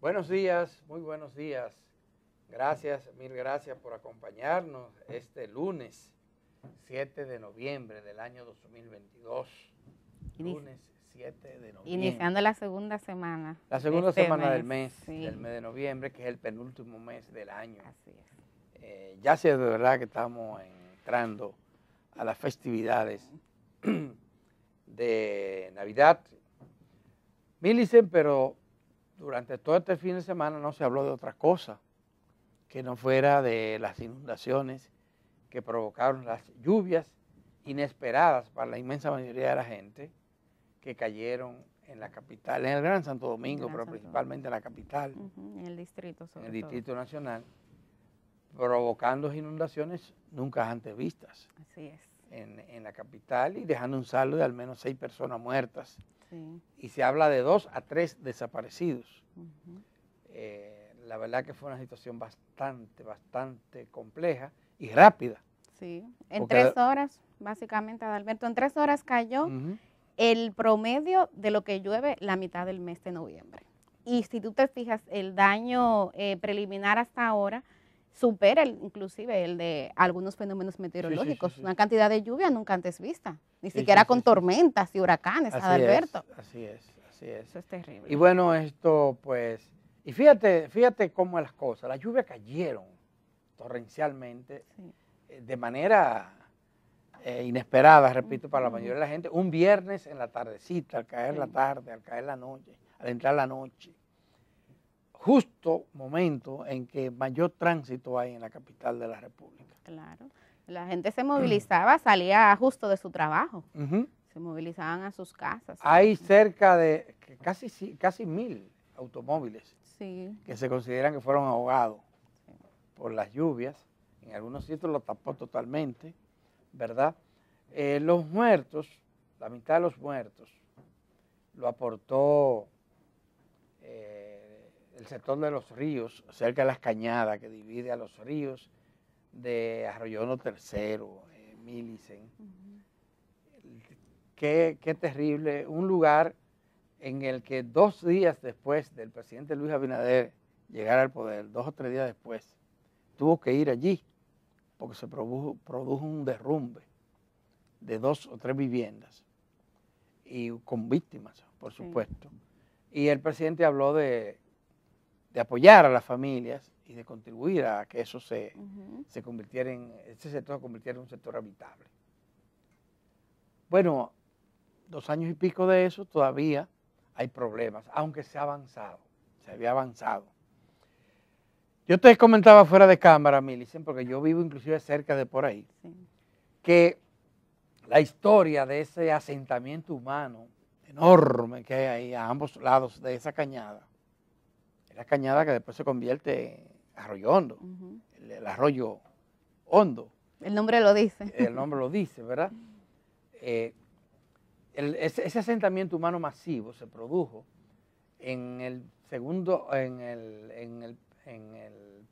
Buenos días, muy buenos días. Gracias, mil gracias por acompañarnos este lunes 7 de noviembre del año 2022. Lunes 7 de noviembre. Iniciando la segunda semana. La segunda semana mes, del mes, sí. del mes de noviembre, que es el penúltimo mes del año. Así es. Ya sé de verdad que estamos entrando a las festividades de Navidad. Milicen, pero durante todo este fin de semana no se habló de otra cosa que no fuera de las inundaciones que provocaron las lluvias inesperadas para la inmensa mayoría de la gente que cayeron en la capital, en el Gran Santo Domingo, pero principalmente en la capital, en el distrito, en el Distrito Nacional, provocando inundaciones nunca antes vistas. Así es. En la capital y dejando un saldo de al menos 6 personas muertas. Sí. Y se habla de 2 a 3 desaparecidos. La verdad que fue una situación bastante compleja y rápida. Sí, en 3 horas, básicamente, Adalberto, en 3 horas cayó el promedio de lo que llueve la mitad del mes de noviembre. Y si tú te fijas, el daño preliminar hasta ahora supera inclusive el de algunos fenómenos meteorológicos, una cantidad de lluvia nunca antes vista, ni siquiera con tormentas y huracanes, Adalberto. Así es. Eso es terrible. Y bueno, esto pues, y fíjate cómo las cosas, las lluvias cayeron torrencialmente, de manera inesperada, repito, para la mayoría de la gente, un viernes en la tardecita, al caer la tarde, al caer la noche, al entrar la noche. Justo momento en que mayor tránsito hay en la capital de la República. Claro, la gente se movilizaba, salía justo de su trabajo, se movilizaban a sus casas. Hay cerca de casi 1000 automóviles que se consideran que fueron ahogados por las lluvias. En algunos sitios lo tapó totalmente, ¿verdad? Los muertos, la mitad de los muertos, lo aportó el sector de los ríos, cerca de las cañadas que divide a los ríos de Arroyo Hondo Tercero, Milicen. Qué terrible, un lugar en el que 2 días después del presidente Luis Abinader llegar al poder, 2 o 3 días después, tuvo que ir allí porque se produjo un derrumbe de 2 o 3 viviendas y con víctimas, por supuesto. Y el presidente habló de apoyar a las familias y de contribuir a que eso se convirtiera ese sector se convirtiera en un sector habitable. Bueno, 2 años y pico de eso todavía hay problemas, aunque se había avanzado. Yo te comentaba fuera de cámara, Milicen, porque yo vivo inclusive cerca de por ahí, que la historia de ese asentamiento humano enorme que hay ahí a ambos lados de esa cañada, es la cañada que después se convierte en Arroyo Hondo, el Arroyo Hondo. El nombre lo dice. El nombre lo dice, ¿verdad? Ese asentamiento humano masivo se produjo en el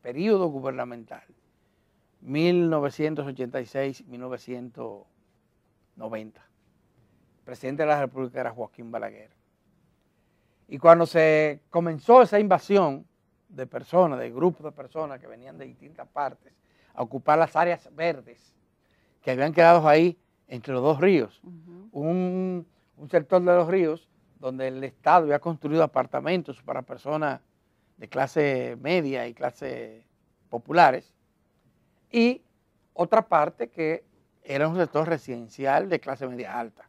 periodo gubernamental, 1986-1990. El presidente de la República era Joaquín Balaguer. Y cuando se comenzó esa invasión de personas, de grupos de personas que venían de distintas partes a ocupar las áreas verdes que habían quedado ahí entre los 2 ríos, un sector de los ríos donde el Estado había construido apartamentos para personas de clase media y clase populares, y otra parte que era un sector residencial de clase media alta.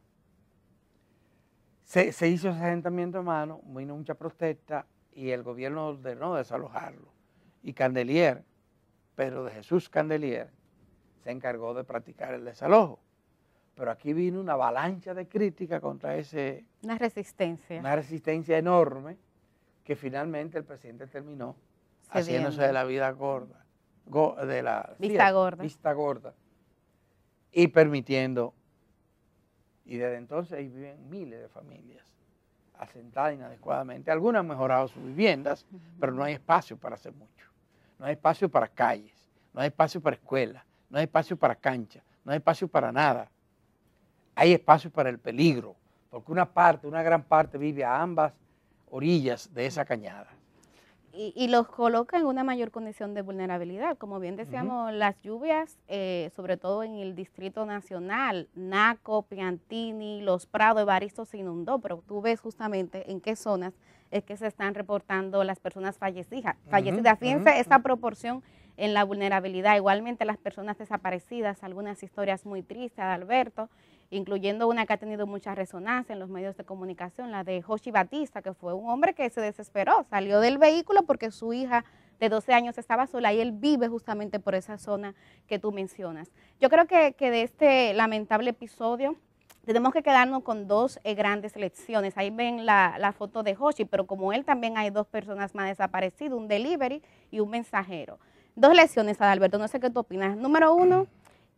Se hizo ese asentamiento humano, vino mucha protesta y el gobierno ordenó desalojarlo. Y Candelier, Pedro de Jesús Candelier, se encargó de practicar el desalojo. Pero aquí vino una avalancha de crítica contra ese... Una resistencia. Una resistencia enorme que finalmente el presidente terminó haciéndose de la vida gorda. De la vista gorda. Y permitiendo... Y desde entonces ahí viven miles de familias asentadas inadecuadamente. Algunas han mejorado sus viviendas, pero no hay espacio para hacer mucho. No hay espacio para calles, no hay espacio para escuelas, no hay espacio para canchas, no hay espacio para nada. Hay espacio para el peligro, porque una gran parte vive a ambas orillas de esa cañada. Y los coloca en una mayor condición de vulnerabilidad. Como bien decíamos, las lluvias, sobre todo en el Distrito Nacional, Naco, Piantini, Los Prados, Evaristo se inundó, pero tú ves justamente en qué zonas es que se están reportando las personas fallecidas. Fíjense esa proporción en la vulnerabilidad. Igualmente las personas desaparecidas, algunas historias muy tristes, Adalberto, incluyendo una que ha tenido mucha resonancia en los medios de comunicación, la de Joshi Batista, que fue un hombre que se desesperó, salió del vehículo porque su hija de 12 años estaba sola y él vive justamente por esa zona que tú mencionas. Yo creo que de este lamentable episodio tenemos que quedarnos con dos grandes lecciones. Ahí ven la foto de Joshi, pero como él también hay dos personas más desaparecidas, un delivery y un mensajero. Dos lecciones, Adalberto, no sé qué tú opinas. Número uno,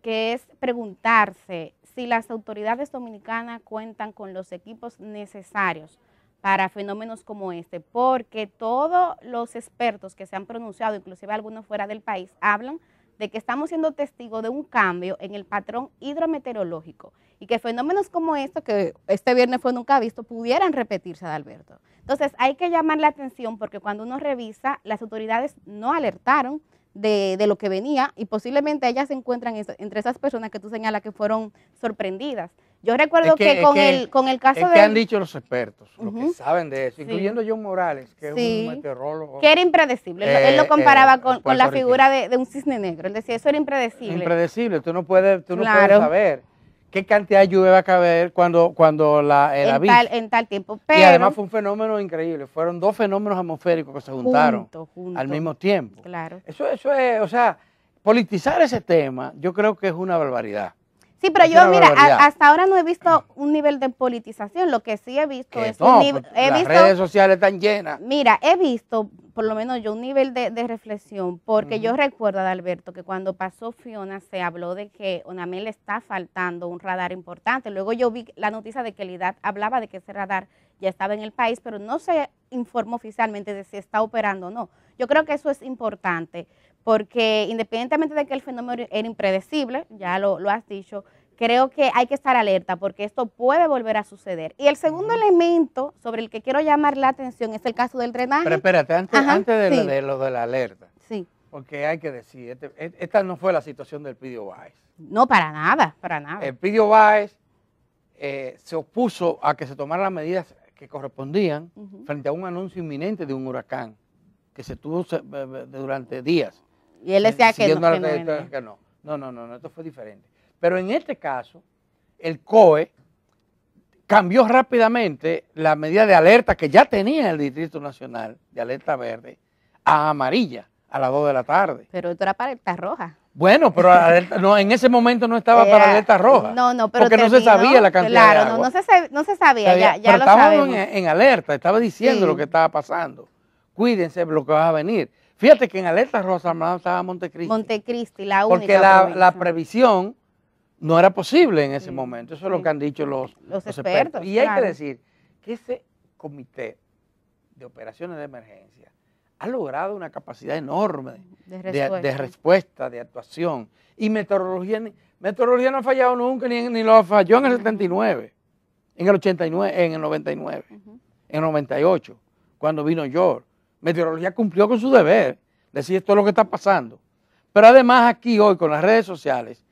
que es preguntarse si las autoridades dominicanas cuentan con los equipos necesarios para fenómenos como este, porque todos los expertos que se han pronunciado, inclusive algunos fuera del país, hablan de que estamos siendo testigos de un cambio en el patrón hidrometeorológico y que fenómenos como estos, que este viernes fue nunca visto, pudieran repetirse, Adalberto. Entonces hay que llamar la atención porque cuando uno revisa, las autoridades no alertaron de lo que venía y posiblemente ellas se encuentran entre esas personas que tú señalas que fueron sorprendidas. Yo recuerdo que con el caso de... que han dicho los expertos, los que saben de eso, incluyendo John Morales, que es un meteorólogo. Que era impredecible. Él lo comparaba con la figura de un cisne negro. Él decía, eso era impredecible. Impredecible, tú no puedes saber qué cantidad de lluvia va a caber cuando el aviso. En tal tiempo. Pero, y además fue un fenómeno increíble. Fueron dos fenómenos atmosféricos que se juntaron al mismo tiempo. Claro. Eso es, o sea, politizar ese tema, yo creo que es una barbaridad. Sí, pero yo, mira, hasta ahora no he visto un nivel de politización. Lo que sí he visto es un nivel... Las redes sociales están llenas. Mira, he visto, por lo menos yo, un nivel de reflexión, porque yo recuerdo, Adalberto, que cuando pasó Fiona se habló de que a Onamel le está faltando un radar importante. Luego yo vi la noticia de que el IDAT hablaba de que ese radar ya estaba en el país, pero no se informó oficialmente de si está operando o no. Yo creo que eso es importante, porque independientemente de que el fenómeno era impredecible, ya lo has dicho, creo que hay que estar alerta porque esto puede volver a suceder. Y el segundo elemento sobre el que quiero llamar la atención es el caso del drenaje. Pero espérate, antes de lo de la alerta, sí, porque hay que decir, esta no fue la situación del Pidio Báez. No, para nada, para nada. El Pidio Báez se opuso a que se tomaran las medidas que correspondían frente a un anuncio inminente de un huracán que se tuvo durante días. Y él decía que no. No, esto fue diferente. Pero en este caso, el COE cambió rápidamente la medida de alerta que ya tenía el Distrito Nacional, de alerta verde, a amarilla, a las 2 de la tarde. Pero esto era para alerta roja. Bueno, pero no, en ese momento no estaba para alerta roja. No, pero porque no se sabía la cantidad de agua. No se sabía, ya pero lo sabemos. Estábamos en alerta, estaba diciendo lo que estaba pasando. Cuídense lo que va a venir. Fíjate que en alerta roja estaba Montecristi. Montecristi, la única. Porque la previsión no era posible en ese momento. Eso es lo que han dicho los expertos. Y hay que decir que ese comité de operaciones de emergencia ha logrado una capacidad enorme de respuesta, de actuación. Y meteorología no ha fallado nunca, ni lo falló en el 79, en el 89, en el 99, en el 98, cuando vino George. Meteorología cumplió con su deber, decir esto es lo que está pasando. Pero además aquí hoy con las redes sociales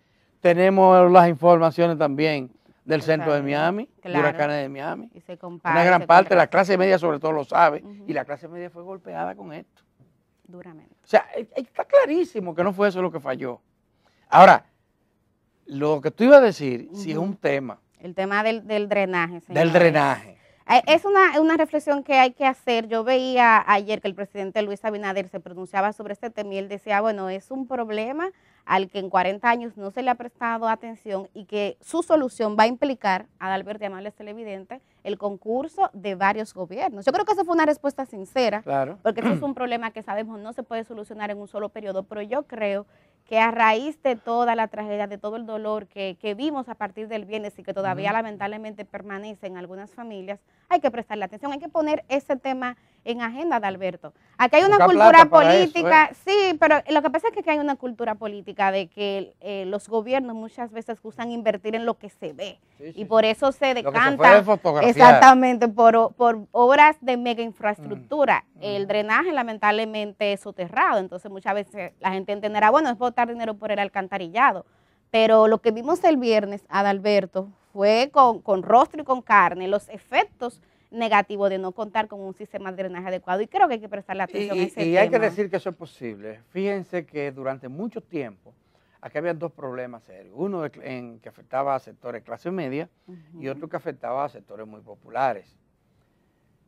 tenemos las informaciones también del centro de Miami, de huracanes de Miami. Y se compara, una gran parte de la clase media sobre todo lo sabe, y la clase media fue golpeada con esto. Duramente. O sea, está clarísimo que no fue eso lo que falló. Ahora, lo que tú ibas a decir, si es un tema. El tema del drenaje, señor. Del drenaje. Es una reflexión que hay que hacer. Yo veía ayer que el presidente Luis Abinader se pronunciaba sobre este tema y él decía, bueno, es un problema al que en 40 años no se le ha prestado atención y que su solución va a implicar, Adalberto y amables televidentes, el concurso de varios gobiernos. Yo creo que esa fue una respuesta sincera, porque eso es un problema que sabemos no se puede solucionar en un solo periodo, pero yo creo que a raíz de toda la tragedia, de todo el dolor que vimos a partir del viernes y que todavía lamentablemente permanece en algunas familias, hay que prestarle atención, hay que poner ese tema en agenda, Adalberto. Aquí hay una Buscar cultura plata para política, eso, sí, pero lo que pasa es que aquí hay una cultura política de que los gobiernos muchas veces gustan invertir en lo que se ve, Sí, y sí, por sí. eso se Lo que se decanta puede fotografiar. exactamente por obras de mega infraestructura. El Mm. drenaje lamentablemente es soterrado, entonces muchas veces la gente entenderá, bueno, es botar dinero por el alcantarillado, pero lo que vimos el viernes, Adalberto, fue con rostro y con carne, los efectos negativos de no contar con un sistema de drenaje adecuado, y creo que hay que prestarle atención a ese tema. Y hay que decir que eso es posible. Fíjense que durante mucho tiempo aquí había dos problemas serios. Uno que afectaba a sectores de clase media y otro que afectaba a sectores muy populares.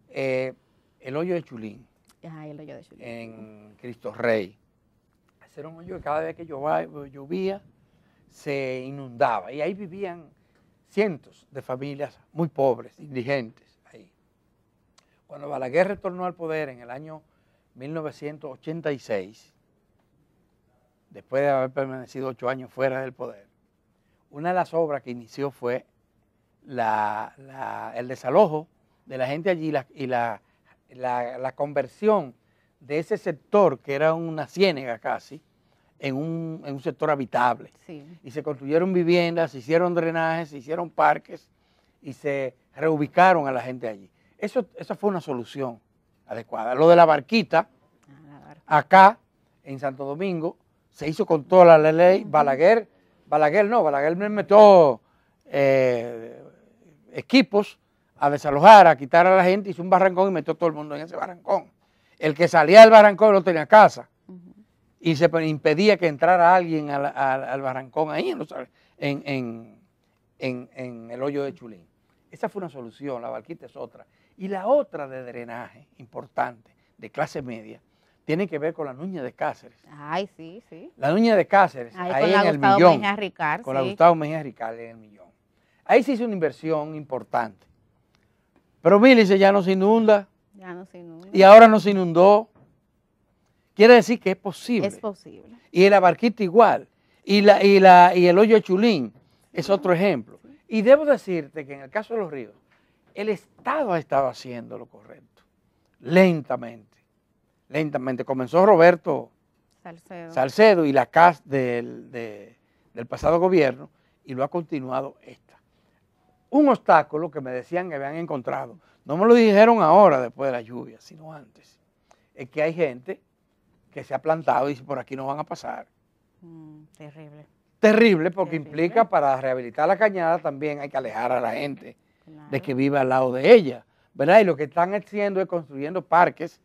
El hoyo de Chulín, El hoyo de Chulín, en Cristo Rey. Ese era un hoyo que cada vez que llovía se inundaba y ahí vivían cientos de familias muy pobres, indigentes ahí. Cuando Balaguer retornó al poder en el año 1986, después de haber permanecido 8 años fuera del poder, una de las obras que inició fue el desalojo de la gente allí y la conversión de ese sector, que era una ciénaga casi, en un sector habitable. sí. Y se construyeron viviendas, se hicieron drenajes, se hicieron parques y se reubicaron a la gente allí. Esa fue una solución adecuada. Lo de la barquita, acá en Santo Domingo, se hizo con toda la ley. Balaguer me metió equipos a desalojar, a quitar a la gente, hizo un barrancón y metió todo el mundo en ese barrancón. El que salía del barrancón no tenía casa y se impedía que entrara alguien al barrancón ahí en el hoyo de Chulín. Esa fue una solución, la barquita es otra. Y la otra de drenaje importante, de clase media, tiene que ver con la Nuña de Cáceres. Ay, sí, sí. La Nuña de Cáceres, ahí en el Millón. Con la Gustavo Mejía Ricard en el Millón. Ahí se hizo una inversión importante. Pero Mílice ya no se inunda. Ya no se inunda. Y ahora no se inundó. Quiere decir que es posible. Es posible. Y la barquita igual. Y el hoyo de Chulín es otro ejemplo. Y debo decirte que en el caso de los ríos, el Estado ha estado haciendo lo correcto. Lentamente. Lentamente. Comenzó Roberto Salcedo y la CAS del pasado gobierno y lo ha continuado esta. Un obstáculo que me decían que habían encontrado, no me lo dijeron ahora después de la lluvia, sino antes, es que hay gente que se ha plantado y dice por aquí no van a pasar. Terrible. Terrible porque implica para rehabilitar la cañada también hay que alejar a la gente de que viva al lado de ella, ¿verdad? Y lo que están haciendo es construyendo parques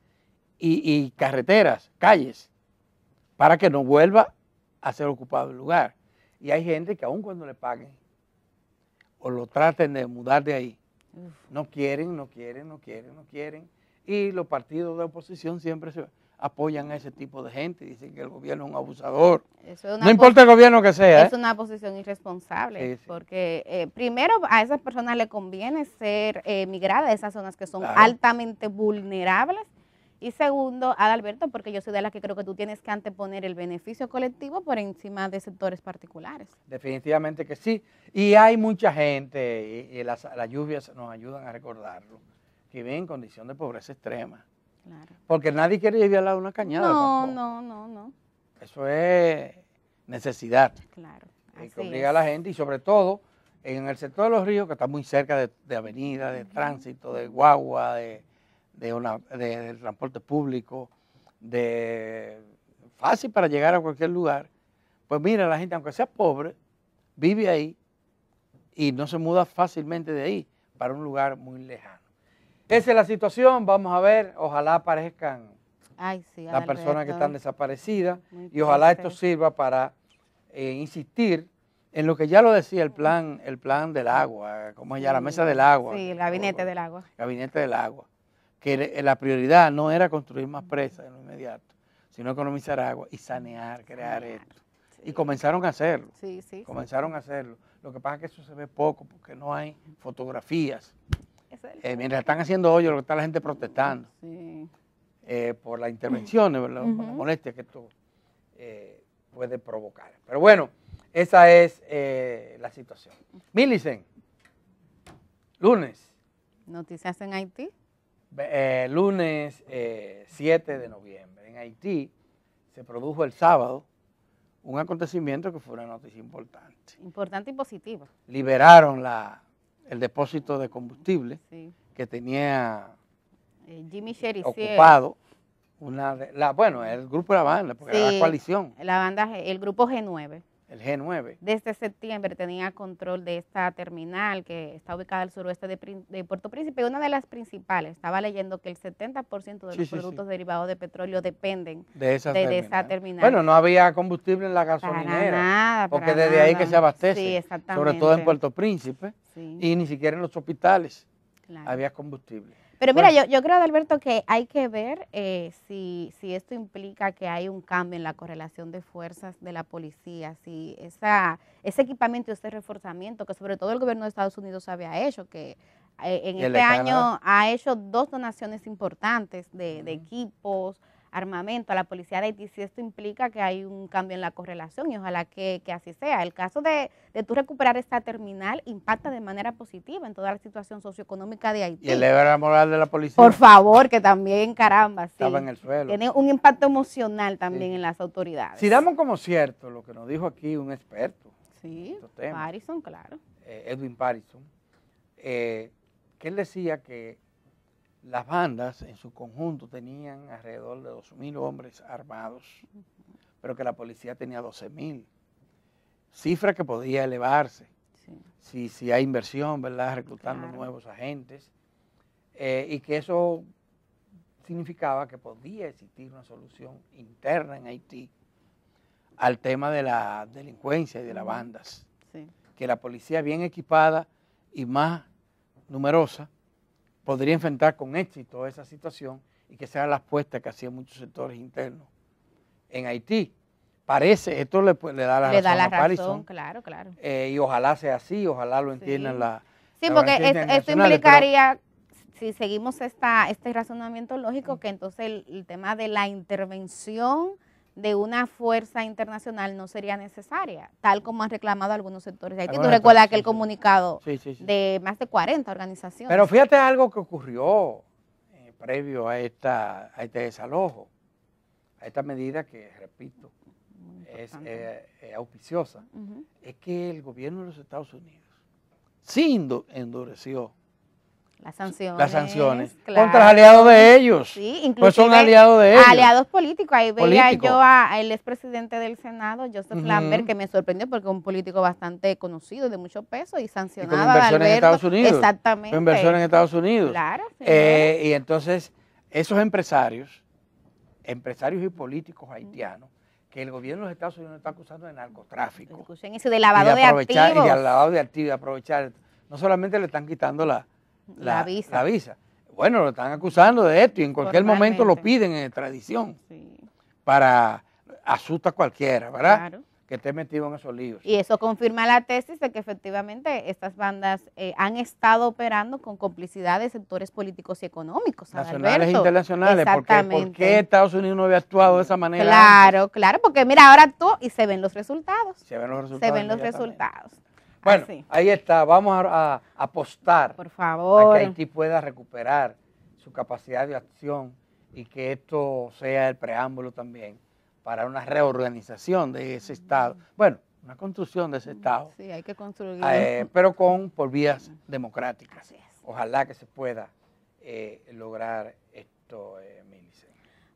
y carreteras, calles, para que no vuelva a ser ocupado el lugar. Y hay gente que aun cuando le paguen o lo traten de mudar de ahí, no quieren. Y los partidos de oposición siempre se apoyan a ese tipo de gente, dicen que el gobierno es un abusador. No importa el gobierno que sea. Es una posición irresponsable, sí. Porque primero a esas personas les conviene ser migradas de esas zonas que son altamente vulnerables. Y segundo, Adalberto, porque yo soy de las que creo que tú tienes que anteponer el beneficio colectivo por encima de sectores particulares. Definitivamente que sí. Y hay mucha gente, y las lluvias nos ayudan a recordarlo, que vive en condición de pobreza extrema. Claro. Porque nadie quiere vivir al lado de una cañada. No. Eso es necesidad. Claro. Que obliga a la gente y sobre todo en el sector de los ríos, que está muy cerca de avenidas, de tránsito, de guagua, de transporte público, fácil para llegar a cualquier lugar. Pues mira, la gente, aunque sea pobre, vive ahí y no se muda fácilmente de ahí para un lugar muy lejano. Esa es la situación, vamos a ver, ojalá aparezcan las personas que están desaparecidas y ojalá esto sirva para insistir en lo que ya lo decía el plan del agua, como es ya la mesa del agua. Sí, el gabinete del agua. Gabinete del agua. Que la prioridad no era construir más presas en lo inmediato, sino economizar agua y sanear, crear esto. Sí. Y comenzaron a hacerlo. Comenzaron a hacerlo. Lo que pasa es que eso se ve poco porque no hay fotografías. Mientras están haciendo hoyos, lo que está la gente protestando por las intervenciones, ¿verdad? Por la molestia que esto puede provocar. Pero bueno, esa es la situación. Millicent, lunes. Noticias en Haití. Lunes 7 de noviembre. En Haití se produjo el sábado un acontecimiento que fue una noticia importante. Importante y positiva. Liberaron el depósito de combustible que tenía Jimmy Cherisier ocupado el grupo de la banda, porque era la coalición. La banda, el grupo G9. El G9. Desde septiembre tenía control de esta terminal que está ubicada al suroeste de Puerto Príncipe, una de las principales. Estaba leyendo que el 70% de los productos derivados de petróleo dependen de esa terminal. Bueno, no había combustible en la gasolinera, porque desde ahí que se abastece, sobre todo en Puerto Príncipe, y ni siquiera en los hospitales había combustible. Pero mira, yo creo, Adalberto, que hay que ver si esto implica que hay un cambio en la correlación de fuerzas de la policía, si ese equipamiento y ese reforzamiento que sobre todo el gobierno de Estados Unidos había hecho, que en este año ha hecho 2 donaciones importantes de equipos, armamento a la policía de Haití, si esto implica que hay un cambio en la correlación y ojalá que así sea. El caso de tú recuperar esta terminal impacta de manera positiva en toda la situación socioeconómica de Haití. Y eleva la moral de la policía. Por favor, que también, caramba, estaba en el suelo. Tiene un impacto emocional también en las autoridades. Si damos como cierto lo que nos dijo aquí un experto. Sí, Patterson, claro. Edwin Patterson, que él decía que las bandas en su conjunto tenían alrededor de 2.000 hombres armados, pero que la policía tenía 12.000. Cifra que podía elevarse si hay inversión, ¿verdad? Reclutando nuevos agentes, y que eso significaba que podía existir una solución interna en Haití al tema de la delincuencia y de las bandas. Que la policía bien equipada y más numerosa podría enfrentar con éxito esa situación y que sea la apuesta que hacían muchos sectores internos en Haití. Parece, esto le da la razón a Patterson, claro. Y ojalá sea así, ojalá lo entiendan la porque esto implicaría, si seguimos este razonamiento lógico, que entonces el tema de la intervención de una fuerza internacional no sería necesaria, tal como han reclamado algunos sectores de Haití. Tú recuerdas aquel comunicado de más de 40 organizaciones. Pero fíjate algo que ocurrió previo a este desalojo, a esta medida que, repito, es auspiciosa, es que el gobierno de los Estados Unidos sí endureció las sanciones contra aliados de ellos. Sí, inclusive pues son aliados de ellos. Aliados políticos. Ahí veía yo al expresidente del Senado, Joseph Lambert, que me sorprendió porque es un político bastante conocido, de mucho peso y sancionado. Y con inversión en Estados Unidos. Exactamente. Con inversión en Estados Unidos. Claro. Y entonces, esos empresarios y políticos haitianos, que el gobierno de los Estados Unidos está acusando de narcotráfico. Escuchen eso, de lavado de activos. Y de lavado de activos, y aprovechar. No solamente le están quitando la visa. Bueno, lo están acusando de esto y en cualquier momento lo piden en extradición para asusta a cualquiera, ¿verdad? Claro. Que esté metido en esos líos. Y eso confirma la tesis de que efectivamente estas bandas han estado operando con complicidad de sectores políticos y económicos. Nacionales e internacionales. ¿Por qué Estados Unidos no había actuado de esa manera? Claro, porque mira, ahora actuó y se ven los resultados. Se ven los resultados. Bueno, ahí está, vamos a apostar por favor, a que Haití pueda recuperar su capacidad de acción y que esto sea el preámbulo también para una reorganización de ese Estado. Bueno, una construcción de ese Estado. Sí, hay que construir. Pero por vías democráticas. Así es. Ojalá que se pueda lograr esto, Milice.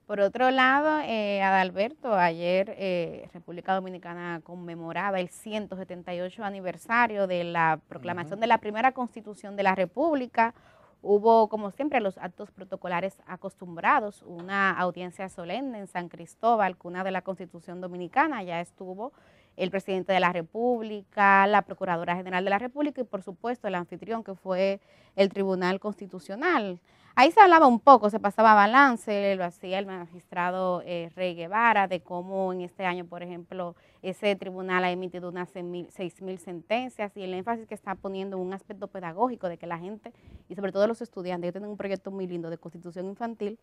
Por otro lado, Adalberto, ayer República Dominicana conmemoraba el 178 aniversario de la proclamación de la primera Constitución de la República. Hubo, como siempre, los actos protocolares acostumbrados, una audiencia solemne en San Cristóbal, cuna de la Constitución Dominicana. Ya estuvo el presidente de la República, la Procuradora General de la República y, por supuesto, el anfitrión, que fue el Tribunal Constitucional. Ahí se hablaba un poco, se pasaba balance, lo hacía el magistrado Rey Guevara, de cómo en este año, por ejemplo, ese tribunal ha emitido unas 6.000 sentencias y el énfasis que está poniendo un aspecto pedagógico de que la gente, y sobre todo los estudiantes, yo tengo un proyecto muy lindo de Constitución Infantil,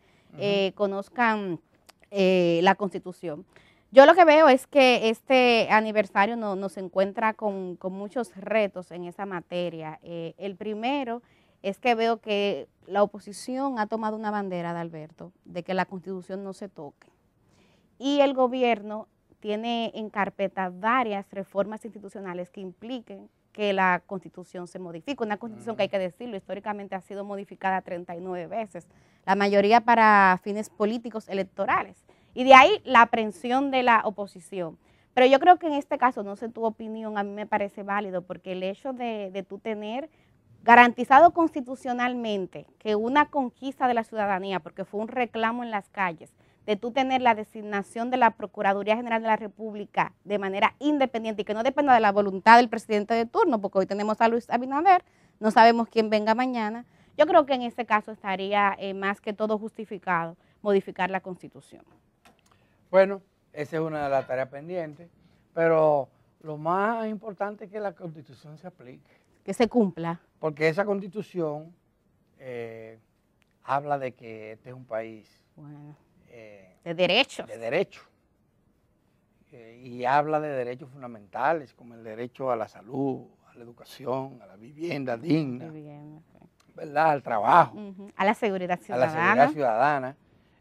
conozcan la Constitución. Yo lo que veo es que este aniversario nos encuentra con muchos retos en esa materia. El primero es que veo que la oposición ha tomado una bandera, Adalberto, de que la Constitución no se toque. Y el gobierno tiene en carpeta varias reformas institucionales que impliquen que la Constitución se modifique. Una Constitución que hay que decirlo, históricamente ha sido modificada 39 veces, la mayoría para fines políticos electorales. Y de ahí la aprehensión de la oposición. Pero yo creo que en este caso, no sé tu opinión, a mí me parece válido, porque el hecho de tú tener garantizado constitucionalmente que una conquista de la ciudadanía, porque fue un reclamo en las calles, de tú tener la designación de la Procuraduría General de la República de manera independiente y que no dependa de la voluntad del presidente de turno, porque hoy tenemos a Luis Abinader, no sabemos quién venga mañana. Yo creo que en ese caso estaría más que todo justificado modificar la Constitución. Bueno, esa es una de las tareas pendientes, pero lo más importante es que la Constitución se aplique. Que se cumpla. Porque esa Constitución habla de que este es un país de derechos. De derechos. Y habla de derechos fundamentales, como el derecho a la salud, a la educación, a la vivienda digna, ¿verdad? Al trabajo. A la seguridad ciudadana. A la seguridad ciudadana.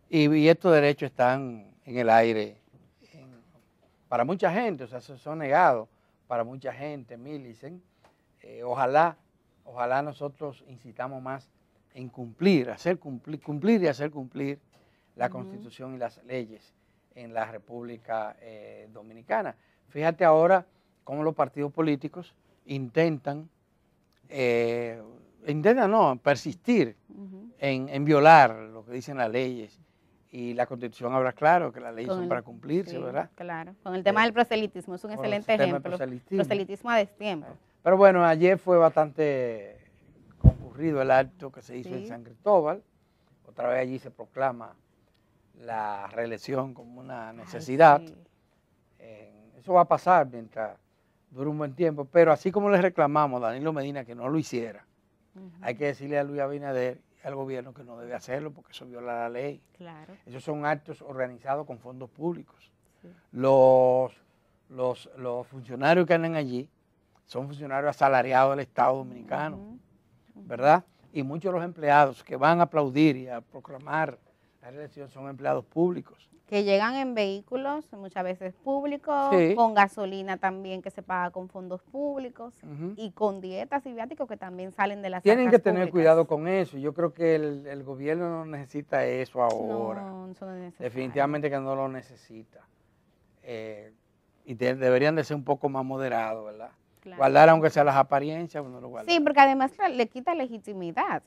Y estos derechos están en el aire para mucha gente, o sea, son negados para mucha gente, Millicent. Ojalá nosotros incitamos más en cumplir y hacer cumplir la Constitución y las leyes en la República Dominicana. Fíjate ahora cómo los partidos políticos intentan persistir en violar lo que dicen las leyes. Y la Constitución habla claro que las leyes son para cumplirse, sí, ¿verdad? Claro, con el tema del proselitismo, es un excelente ejemplo. Proselitismo a destiempo. Pero bueno, ayer fue bastante concurrido el acto que se hizo en San Cristóbal. Otra vez allí se proclama la reelección como una necesidad. Eso va a pasar mientras dure un buen tiempo, pero así como le reclamamos a Danilo Medina que no lo hiciera, hay que decirle a Luis Abinader y al gobierno que no debe hacerlo porque eso viola la ley. Claro. Esos son actos organizados con fondos públicos. Sí. Los funcionarios que andan allí son funcionarios asalariados del Estado Dominicano, ¿verdad? Y muchos de los empleados que van a aplaudir y a proclamar la reelección son empleados públicos. Que llegan en vehículos, muchas veces públicos, con gasolina también que se paga con fondos públicos y con dietas y viáticos que también salen de las arcas Tienen que tener públicas. Cuidado con eso. Yo creo que el gobierno no necesita eso ahora. No, eso no es necesario. Definitivamente que no lo necesita. Y deberían de ser un poco más moderados, ¿verdad? Claro. Guardar aunque sea las apariencias, no lo guardan. Sí, porque además le quita legitimidad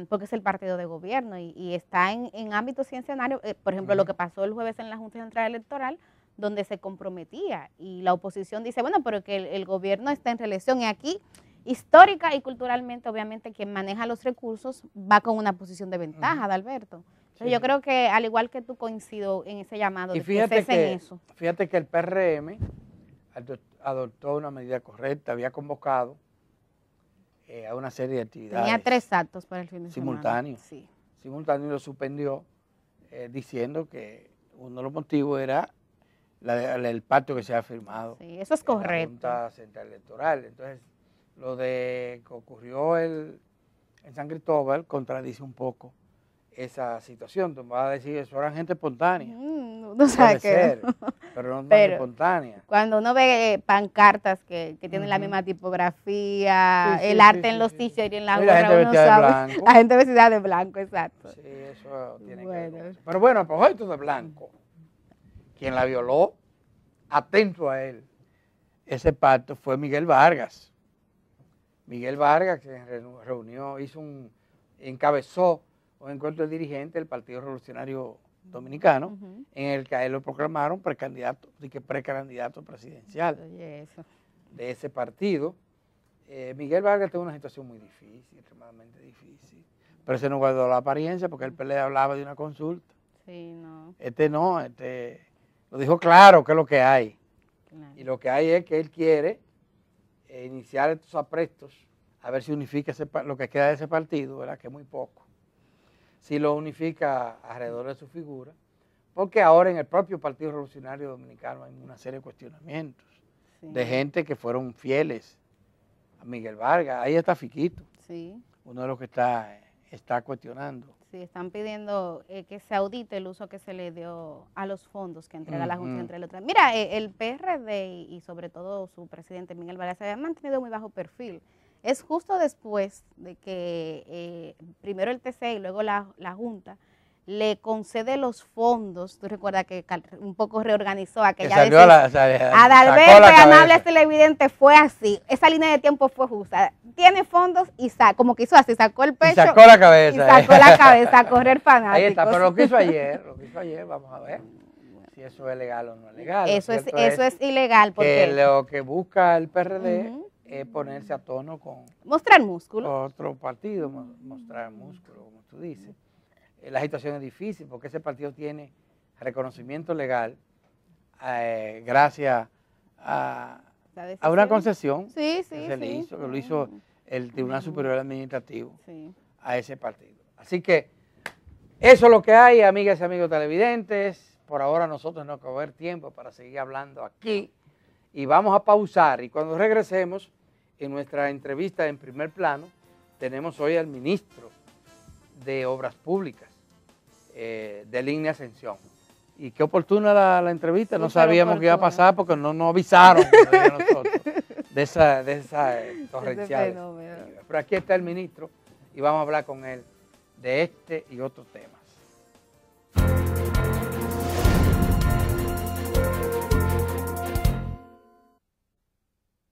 porque es el partido de gobierno y está en ámbitos y escenarios, por ejemplo, lo que pasó el jueves en la Junta Central Electoral, donde se comprometía y la oposición dice, bueno, pero que el gobierno está en reelección y aquí, histórica y culturalmente, obviamente, quien maneja los recursos va con una posición de ventaja, Adalberto. Entonces, yo creo que, al igual que tú, coincido en ese llamado de que cesen eso. Fíjate que el PRM adoptó una medida correcta, había convocado a una serie de actividades. Tenía 3 actos para el fin de semana. Simultáneos. Sí. Simultáneo, lo suspendió diciendo que uno de los motivos era el pacto que se ha firmado. Sí, eso es correcto. En la Junta Central Electoral. Entonces, lo que ocurrió en San Cristóbal contradice un poco esa situación. Tú me vas a decir, eso eran gente espontánea. No sabe qué. Pero no tan espontánea. Cuando uno ve pancartas que tienen la misma tipografía, el arte en los t-shirts y en la gorra, uno sabe. La gente vestida de blanco, exacto. Sí, eso tiene que ver. Pero bueno, a propósito de blanco, quien la violó, atento a él, ese pacto fue Miguel Vargas. Miguel Vargas, que encabezó un encuentro de dirigentes del Partido Revolucionario Dominicano, en el que a él lo proclamaron precandidato presidencial de ese partido. Miguel Vargas tuvo una situación muy difícil, extremadamente difícil, pero se no guardó la apariencia porque el PLD hablaba de una consulta. Sí, no. Este lo dijo claro que es lo que hay. Claro. Y lo que hay es que él quiere iniciar estos aprestos a ver si unifica lo que queda de ese partido, ¿verdad? Que es muy poco. Si lo unifica alrededor de su figura, porque ahora en el propio Partido Revolucionario Dominicano hay una serie de cuestionamientos de gente que fueron fieles a Miguel Vargas, ahí está Fiquito, Sí. uno de los que está cuestionando. Sí, están pidiendo que se audite el uso que se le dio a los fondos que entrega la Junta entre otras. Mira, el PRD y sobre todo su presidente Miguel Vargas se ha mantenido muy bajo perfil. Es justo después de que primero el TC y luego la Junta le concede los fondos. Tú recuerdas que un poco reorganizó aquella decisión. Adalberto, amable televidente, fue así. Esa línea de tiempo fue justa. Tiene fondos y como que hizo así, sacó el pecho. Y sacó la cabeza. Y sacó la cabeza a correr fanáticos. Ahí está, pero lo que hizo ayer, vamos a ver si eso es legal o no es legal. Eso es ilegal. Porque lo que busca el PRD es ponerse a tono con... mostrar músculo. Otro partido, mostrar músculo, como tú dices. La situación es difícil porque ese partido tiene reconocimiento legal gracias a una concesión que se le hizo, que lo hizo el Tribunal Superior Administrativo a ese partido. Así que eso es lo que hay, amigas y amigos televidentes. Por ahora nosotros no va a haber tiempo para seguir hablando aquí y vamos a pausar, y cuando regresemos en nuestra entrevista en primer plano tenemos hoy al ministro de Obras Públicas de Línea Ascensión. Y qué oportuna la entrevista, no sabíamos que iba a pasar porque no nos avisaron nosotros de esa torrencial. Pero aquí está el ministro y vamos a hablar con él de este y otros temas.